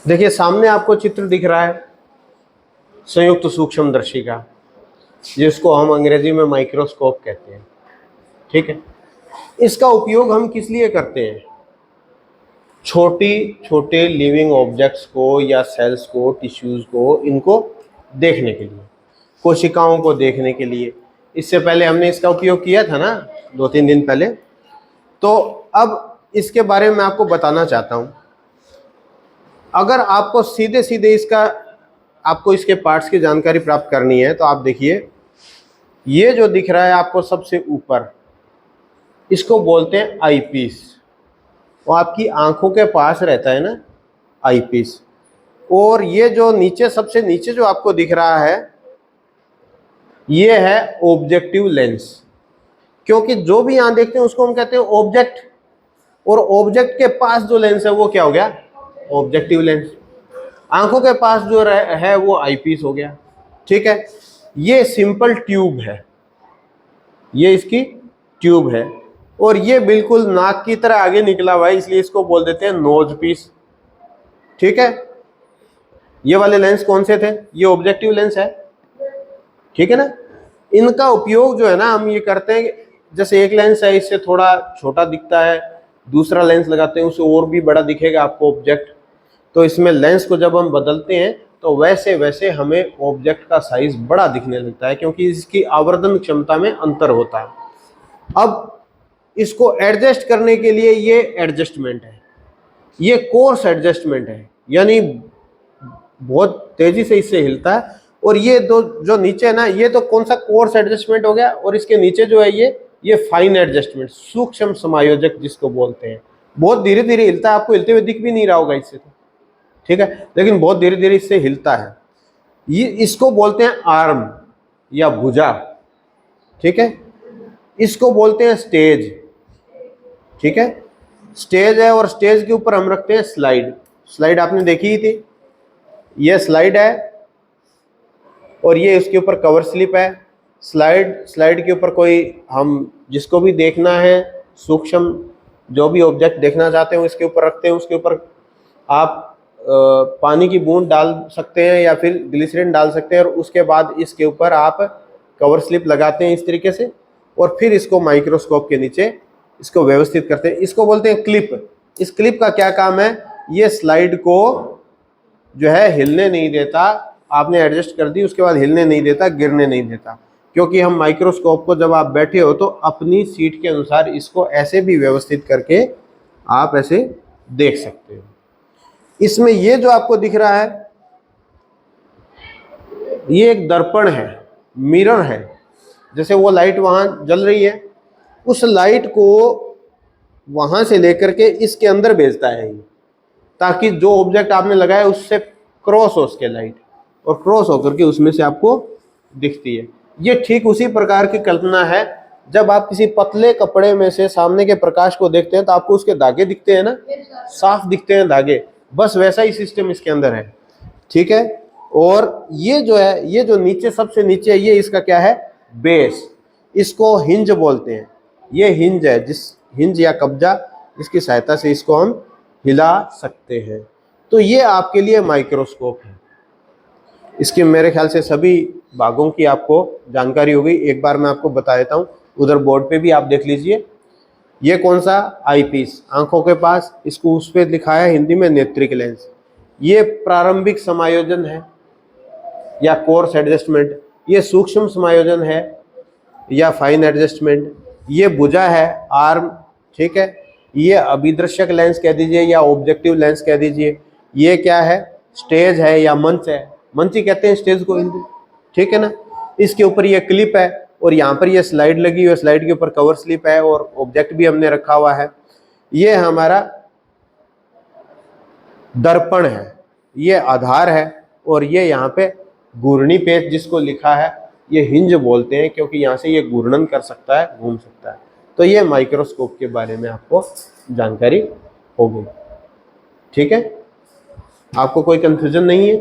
देखिए सामने आपको चित्र दिख रहा है संयुक्त सूक्ष्मदर्शी का, जिसको हम अंग्रेजी में माइक्रोस्कोप कहते हैं। ठीक है, इसका उपयोग हम किस लिए करते हैं? छोटी छोटे लिविंग ऑब्जेक्ट्स को या सेल्स को, टिश्यूज को, इनको देखने के लिए, कोशिकाओं को देखने के लिए। इससे पहले हमने इसका उपयोग किया था ना 2-3 दिन पहले। तो अब इसके बारे में आपको बताना चाहता हूं। अगर आपको सीधे सीधे आपको इसके पार्ट्स की जानकारी प्राप्त करनी है तो आप देखिए, ये जो दिख रहा है आपको सबसे ऊपर, इसको बोलते हैं आईपीस। वो आपकी आंखों के पास रहता है ना, आईपीस। और ये जो नीचे, सबसे नीचे जो आपको दिख रहा है, ये है ऑब्जेक्टिव लेंस। क्योंकि जो भी यहां देखते हैं उसको हम कहते हैं ऑब्जेक्ट, और ऑब्जेक्ट के पास जो लेंस है वो क्या हो गया? Objective lens. आंखों के पास जो है वो आईपीस हो गया। ठीक है, ये सिंपल ट्यूब है, ये इसकी ट्यूब है, और ये बिल्कुल नाक की तरह आगे निकला हुआ है, इसलिए इसको बोल देते हैं नोज पीस। ठीक है, ये वाले लेंस कौन से थे? ये ऑब्जेक्टिव लेंस है। ठीक है ना, इनका उपयोग जो है ना हम ये करते हैं, जैसे एक लेंस है इससे थोड़ा छोटा दिखता है, दूसरा लेंस लगाते हैं उससे और भी बड़ा दिखेगा आपको ऑब्जेक्ट। तो इसमें लेंस को जब हम बदलते हैं तो वैसे वैसे हमें ऑब्जेक्ट का साइज बड़ा दिखने लगता है, क्योंकि इसकी आवर्धन क्षमता में अंतर होता है। अब इसको एडजस्ट करने के लिए ये एडजस्टमेंट है, ये कोर्स एडजस्टमेंट है, यानी बहुत तेजी से इससे हिलता है। और ये दो जो नीचे है ना, ये तो कौन सा कोर्स एडजस्टमेंट हो गया, और इसके नीचे जो है ये फाइन एडजस्टमेंट, सूक्ष्म समायोजक जिसको बोलते हैं। बहुत धीरे धीरे हिलता है, आपको हिलते हुए दिख भी नहीं रहा होगा इससे तो। ठीक है, लेकिन बहुत धीरे धीरे इससे हिलता है। ये इसको बोलते हैं आर्म या भुजा। ठीक है, इसको बोलते हैं स्टेज। ठीक है, स्टेज है, और स्टेज के ऊपर हम रखते हैं स्लाइड। स्लाइड आपने देखी ही थी, ये स्लाइड है, और ये इसके ऊपर कवर स्लिप है। स्लाइड के ऊपर कोई, हम जिसको भी देखना है, सूक्ष्म जो भी ऑब्जेक्ट देखना चाहते हैं इसके ऊपर रखते हैं। उसके ऊपर आप पानी की बूंद डाल सकते हैं या फिर ग्लिसरीन डाल सकते हैं, और उसके बाद इसके ऊपर आप कवर स्लिप लगाते हैं इस तरीके से, और फिर इसको माइक्रोस्कोप के नीचे इसको व्यवस्थित करते हैं। इसको बोलते हैं क्लिप। इस क्लिप का क्या काम है? ये स्लाइड को जो है हिलने नहीं देता, आपने एडजस्ट कर दी उसके बाद हिलने नहीं देता, गिरने नहीं देता। क्योंकि हम माइक्रोस्कोप को जब आप बैठे हो तो अपनी सीट के अनुसार इसको ऐसे भी व्यवस्थित करके आप ऐसे देख सकते हो। इसमें ये जो आपको दिख रहा है, ये एक दर्पण है, मिरर है। जैसे वो लाइट वहां जल रही है, उस लाइट को वहां से लेकर के इसके अंदर भेजता है ये, ताकि जो ऑब्जेक्ट आपने लगाया उससे क्रॉस हो उसके लाइट, और क्रॉस होकर के उसमें से आपको दिखती है। ये ठीक उसी प्रकार की कल्पना है, जब आप किसी पतले कपड़े में से सामने के प्रकाश को देखते हैं तो आपको उसके धागे दिखते हैं ना, साफ दिखते हैं धागे, बस वैसा ही सिस्टम इसके अंदर है। ठीक है, और ये जो है, ये जो नीचे सबसे नीचे है, ये इसका क्या है? बेस। इसको हिंज बोलते हैं। ये हिंज है, जिस हिंज या कब्जा, इसकी सहायता से इसको हम हिला सकते हैं। तो ये आपके लिए माइक्रोस्कोप है। इसके मेरे ख्याल से सभी भागों की आपको जानकारी हो गई। एक बार मैं आपको बता देता हूँ, उधर बोर्ड पे भी आप देख लीजिए। ये कौन सा? आईपीस, आंखों के पास, इसको उस पे लिखा है हिंदी में नेत्रिक लेंस। ये प्रारंभिक समायोजन है या कोर्स एडजस्टमेंट, ये सूक्ष्म समायोजन है या फाइन एडजस्टमेंट, ये भुजा है, आर्म। ठीक है, ये अभिदर्शक लेंस कह दीजिए या ऑब्जेक्टिव लेंस कह दीजिए। ये क्या है? स्टेज है या मंच है, मंच ही कहते हैं स्टेज को हिंदी। ठीक है ना, इसके ऊपर ये क्लिप है, और यहाँ पर ये स्लाइड लगी हुई है, स्लाइड के ऊपर कवर स्लिप है, और ऑब्जेक्ट भी हमने रखा हुआ है। ये हमारा दर्पण है, ये आधार है, और ये यहाँ पे घूर्णी पेच जिसको लिखा है, ये हिंज बोलते हैं, क्योंकि यहाँ से ये घूर्णन कर सकता है, घूम सकता है। तो ये माइक्रोस्कोप के बारे में आपको जानकारी हो गई। ठीक है, आपको कोई कंफ्यूजन नहीं है?